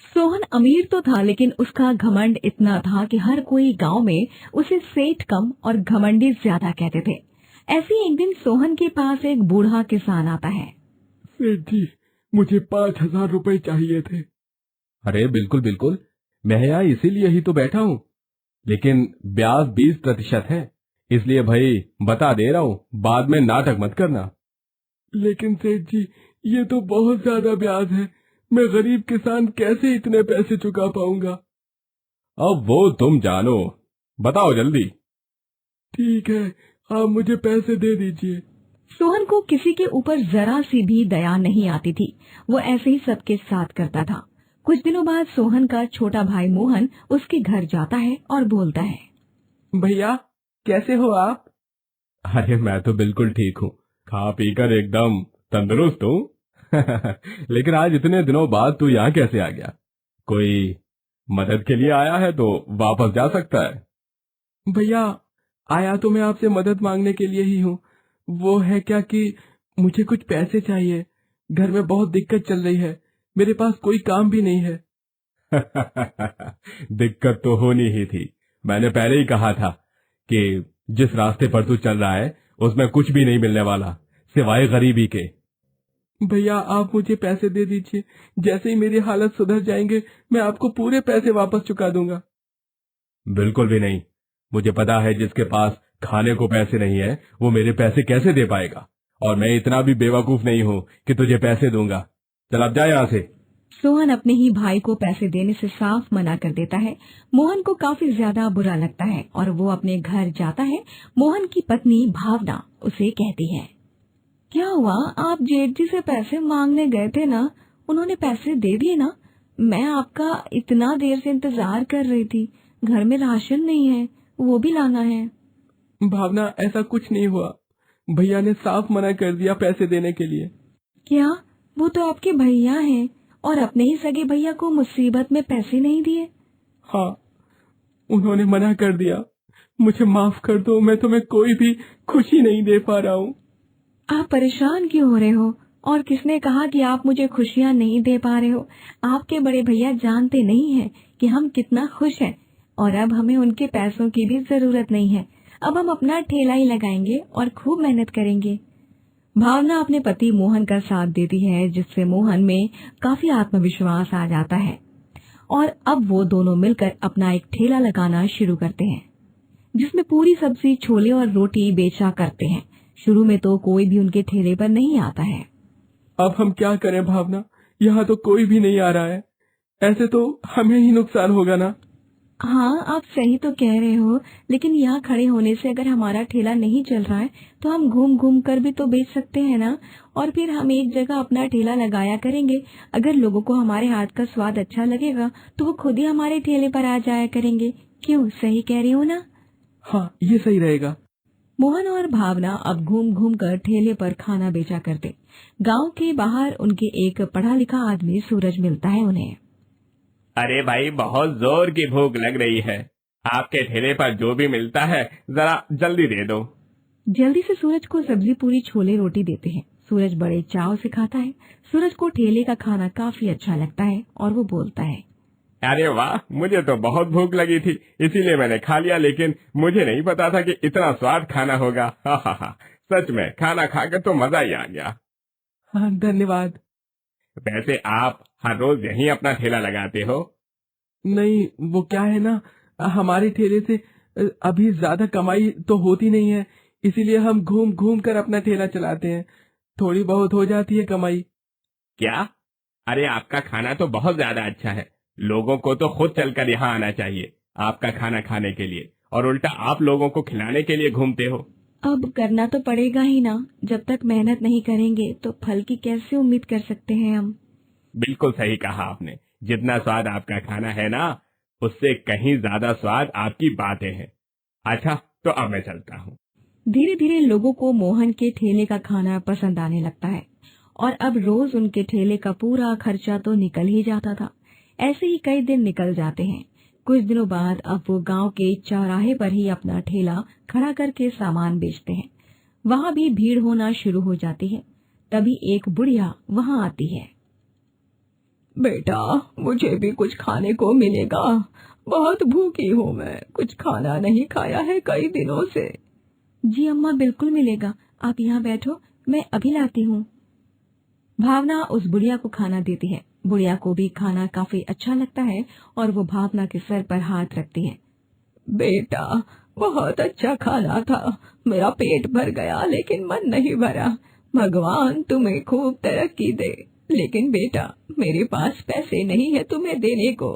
सोहन अमीर तो था, लेकिन उसका घमंड इतना था कि हर कोई गांव में उसे सेठ कम और घमंडी ज्यादा कहते थे। ऐसे ही एक दिन सोहन के पास एक बूढ़ा किसान आता है। सेठ जी, मुझे 5,000 रुपए चाहिए थे। अरे बिल्कुल बिल्कुल, मैं यहाँ इसीलिए ही तो बैठा हूँ, लेकिन ब्याज 20% है, इसलिए भाई बता दे रहा हूँ, बाद में नाटक मत करना। लेकिन सेठ जी, ये तो बहुत ज्यादा ब्याज है। मैं गरीब किसान कैसे इतने पैसे चुका पाऊंगा? अब वो तुम जानो, बताओ जल्दी। ठीक है, आप मुझे पैसे दे दीजिए। सोहन को किसी के ऊपर जरा सी भी दया नहीं आती थी। वो ऐसे ही सबके साथ करता था। कुछ दिनों बाद सोहन का छोटा भाई मोहन उसके घर जाता है और बोलता है। भैया, कैसे हो आप? अरे मैं तो बिल्कुल ठीक हूँ, खा पीकर एकदम तंदुरुस्त हूँ। लेकिन आज इतने दिनों बाद तू यहाँ कैसे आ गया? कोई मदद के लिए आया है तो वापस जा सकता है। भैया, आया तो मैं आपसे मदद मांगने के लिए ही हूँ। वो है क्या कि मुझे कुछ पैसे चाहिए। घर में बहुत दिक्कत चल रही है। मेरे पास कोई काम भी नहीं है। दिक्कत तो होनी ही थी। मैंने पहले ही कहा था कि जिस रास्ते पर तू चल रहा है उसमें कुछ भी नहीं मिलने वाला सिवाय गरीबी के। भैया, आप मुझे पैसे दे दीजिए। जैसे ही मेरी हालत सुधर जाएंगे, मैं आपको पूरे पैसे वापस चुका दूंगा। बिल्कुल भी नहीं। मुझे पता है जिसके पास खाने को पैसे नहीं है वो मेरे पैसे कैसे दे पाएगा, और मैं इतना भी बेवकूफ नहीं हूँ कि तुझे पैसे दूंगा। चल अब जा यहाँ से। सोहन अपने ही भाई को पैसे देने से साफ मना कर देता है। मोहन को काफी ज्यादा बुरा लगता है और वो अपने घर जाता है। मोहन की पत्नी भावना उसे कहती है। क्या हुआ, आप जेठ जी से पैसे मांगने गए थे ना? उन्होंने पैसे दे दिए ना? मैं आपका इतना देर से इंतजार कर रही थी। घर में राशन नहीं है, वो भी लाना है। भावना, ऐसा कुछ नहीं हुआ। भैया ने साफ मना कर दिया पैसे देने के लिए। क्या? वो तो आपके भैया हैं और अपने ही सगे भैया को मुसीबत में पैसे नहीं दिए? हाँ, उन्होंने मना कर दिया। मुझे माफ कर दो, मैं तुम्हें कोई भी खुशी नहीं दे पा रहा हूँ। आप परेशान क्यों हो रहे हो? और किसने कहा कि आप मुझे खुशियाँ नहीं दे पा रहे हो? आपके बड़े भैया जानते नहीं हैं कि हम कितना खुश हैं, और अब हमें उनके पैसों की भी जरूरत नहीं है। अब हम अपना ठेला ही लगाएंगे और खूब मेहनत करेंगे। भावना अपने पति मोहन का साथ देती है, जिससे मोहन में काफी आत्मविश्वास आ जाता है और अब वो दोनों मिलकर अपना एक ठेला लगाना शुरू करते हैं, जिसमें पूरी सब्जी, छोले और रोटी बेचा करते हैं। शुरू में तो कोई भी उनके ठेले पर नहीं आता है। अब हम क्या करें भावना? यहाँ तो कोई भी नहीं आ रहा है। ऐसे तो हमें ही नुकसान होगा ना। हाँ, आप सही तो कह रहे हो, लेकिन यहाँ खड़े होने से अगर हमारा ठेला नहीं चल रहा है तो हम घूम घूम कर भी तो बेच सकते हैं ना। और फिर हम एक जगह अपना ठेला लगाया करेंगे। अगर लोगों को हमारे हाथ का स्वाद अच्छा लगेगा तो वो खुद ही हमारे ठेले पर आ जाया करेंगे। क्यों, सही कह रही हूँ ना? हाँ, ये सही रहेगा। मोहन और भावना अब घूम घूम कर ठेले पर खाना बेचा करते। गांव के बाहर उनके एक पढ़ा लिखा आदमी सूरज मिलता है उन्हें। अरे भाई, बहुत जोर की भूख लग रही है, आपके ठेले पर जो भी मिलता है जरा जल्दी दे दो। जल्दी से सूरज को सब्जी, पूरी, छोले, रोटी देते हैं। सूरज बड़े चाव से खाता है। सूरज को ठेले का खाना काफी अच्छा लगता है और वो बोलता है। अरे वाह, मुझे तो बहुत भूख लगी थी, इसीलिए मैंने खा लिया, लेकिन मुझे नहीं पता था कि इतना स्वाद खाना होगा। हा हा हा, सच में खाना खाकर तो मजा ही आ गया। हाँ, धन्यवाद। वैसे आप हर रोज यहीं अपना ठेला लगाते हो? नहीं, वो क्या है ना, हमारे ठेले से अभी ज्यादा कमाई तो होती नहीं है। इसीलिए हम घूम घूम कर अपना ठेला चलाते हैं। थोड़ी बहुत हो जाती है कमाई। क्या? अरे आपका खाना तो बहुत ज्यादा अच्छा है, लोगों को तो खुद चलकर यहाँ आना चाहिए आपका खाना खाने के लिए, और उल्टा आप लोगों को खिलाने के लिए घूमते हो। अब करना तो पड़ेगा ही ना। जब तक मेहनत नहीं करेंगे तो फल की कैसे उम्मीद कर सकते हैं हम? बिल्कुल सही कहा आपने, जितना स्वाद आपका खाना है ना, उससे कहीं ज्यादा स्वाद आपकी बातें हैं। अच्छा, तो अब मैं चलता हूँ। धीरे धीरे लोगों को मोहन के ठेले का खाना पसंद आने लगता है और अब रोज उनके ठेले का पूरा खर्चा तो निकल ही जाता था। ऐसे ही कई दिन निकल जाते हैं। कुछ दिनों बाद अब वो गांव के चौराहे पर ही अपना ठेला खड़ा करके सामान बेचते हैं। वहाँ भी भीड़ होना शुरू हो जाती है। तभी एक बुढ़िया वहाँ आती है। बेटा, मुझे भी कुछ खाने को मिलेगा। बहुत भूखी हूँ मैं, कुछ खाना नहीं खाया है कई दिनों से। जी अम्मा, बिल्कुल मिलेगा। आप यहाँ बैठो, मैं अभी लाती हूँ। भावना उस बुढ़िया को खाना देती है। बुढ़िया को भी खाना काफी अच्छा लगता है और वो भावना के सर पर हाथ रखती है। बेटा, बहुत अच्छा खाना था। मेरा पेट भर गया लेकिन मन नहीं भरा। भगवान तुम्हें खूब तरक्की दे। लेकिन बेटा, मेरे पास पैसे नहीं है तुम्हें देने को।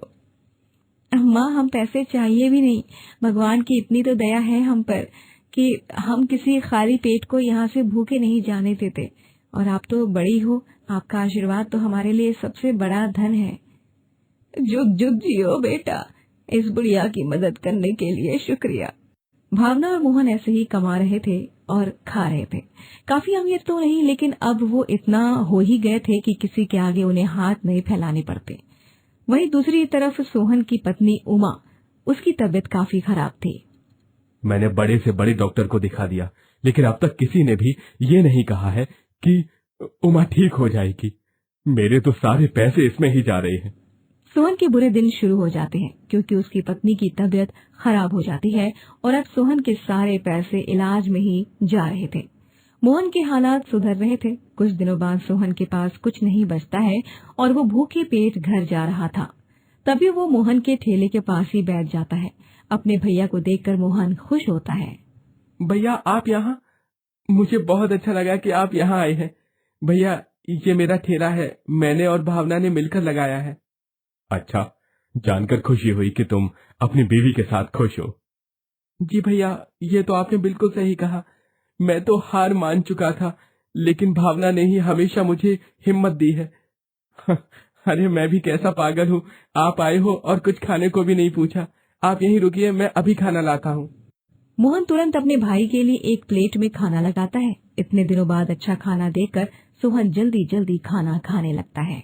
अम्मा, हम पैसे चाहिए भी नहीं। भगवान की इतनी तो दया है हम पर कि हम किसी खाली पेट को यहाँ से भूखे नहीं जाने देते। और आप तो बड़ी हो, आपका आशीर्वाद तो हमारे लिए सबसे बड़ा धन है। जुग जुग जियो बेटा। इस बुढ़िया की मदद करने के लिए शुक्रिया। भावना और मोहन ऐसे ही कमा रहे थे और खा रहे थे। काफी अमीर तो नहीं, लेकिन अब वो इतना हो ही गए थे कि किसी के आगे उन्हें हाथ नहीं फैलाने पड़ते। वहीं दूसरी तरफ सोहन की पत्नी उमा, उसकी तबीयत काफी खराब थी। मैंने बड़े से बड़े डॉक्टर को दिखा दिया, लेकिन अब तक किसी ने भी ये नहीं कहा है कि उमा ठीक हो जाएगी। मेरे तो सारे पैसे इसमें ही जा रहे हैं। सोहन के बुरे दिन शुरू हो जाते हैं क्योंकि उसकी पत्नी की तबीयत खराब हो जाती है और अब सोहन के सारे पैसे इलाज में ही जा रहे थे। मोहन के हालात सुधर रहे थे। कुछ दिनों बाद सोहन के पास कुछ नहीं बचता है और वो भूखे पेट घर जा रहा था। तभी वो मोहन के ठेले के पास ही बैठ जाता है। अपने भैया को देखकर मोहन खुश होता है। भैया, आप यहाँ? मुझे बहुत अच्छा लगा कि आप यहाँ आए हैं। भैया, ये मेरा ठेला है, मैंने और भावना ने मिलकर लगाया है। अच्छा, जानकर खुशी हुई कि तुम अपनी बीवी के साथ खुश हो। जी भैया, ये तो आपने बिल्कुल सही कहा। मैं तो हार मान चुका था, लेकिन भावना ने ही हमेशा मुझे हिम्मत दी है। अरे मैं भी कैसा पागल हूँ, आप आए हो और कुछ खाने को भी नहीं पूछा। आप यहीं रुकिए, मैं अभी खाना लाता हूँ। मोहन तुरंत अपने भाई के लिए एक प्लेट में खाना लगाता है। इतने दिनों बाद अच्छा खाना देखकर सोहन जल्दी जल्दी खाना खाने लगता है।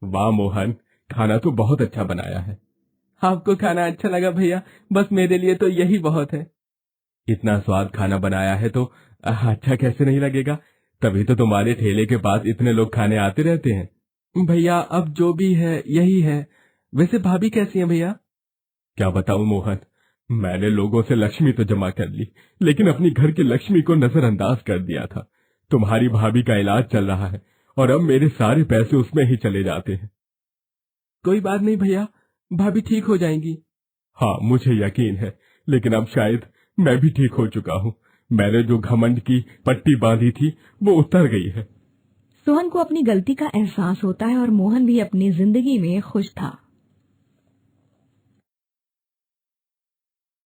वाह मोहन, खाना तो बहुत अच्छा बनाया है। आपको खाना अच्छा लगा भैया? बस मेरे लिए तो यही बहुत है। इतना स्वाद खाना बनाया है तो अच्छा कैसे नहीं लगेगा? तभी तो तुम्हारे ठेले के पास इतने लोग खाने आते रहते हैं। भैया, अब जो भी है यही है। वैसे भाभी कैसी है भैया? क्या बताऊं मोहन, मैंने लोगों से लक्ष्मी तो जमा कर ली, लेकिन अपनी घर की लक्ष्मी को नजरअंदाज कर दिया था। तुम्हारी भाभी का इलाज चल रहा है और अब मेरे सारे पैसे उसमें ही चले जाते हैं। कोई बात नहीं भैया, भाभी ठीक हो जाएंगी। हाँ, मुझे यकीन है, लेकिन अब शायद मैं भी ठीक हो चुका हूँ। मैंने जो घमंड की पट्टी बांधी थी वो उतर गई है। सोहन को अपनी गलती का एहसास होता है और मोहन भी अपनी जिंदगी में खुश था।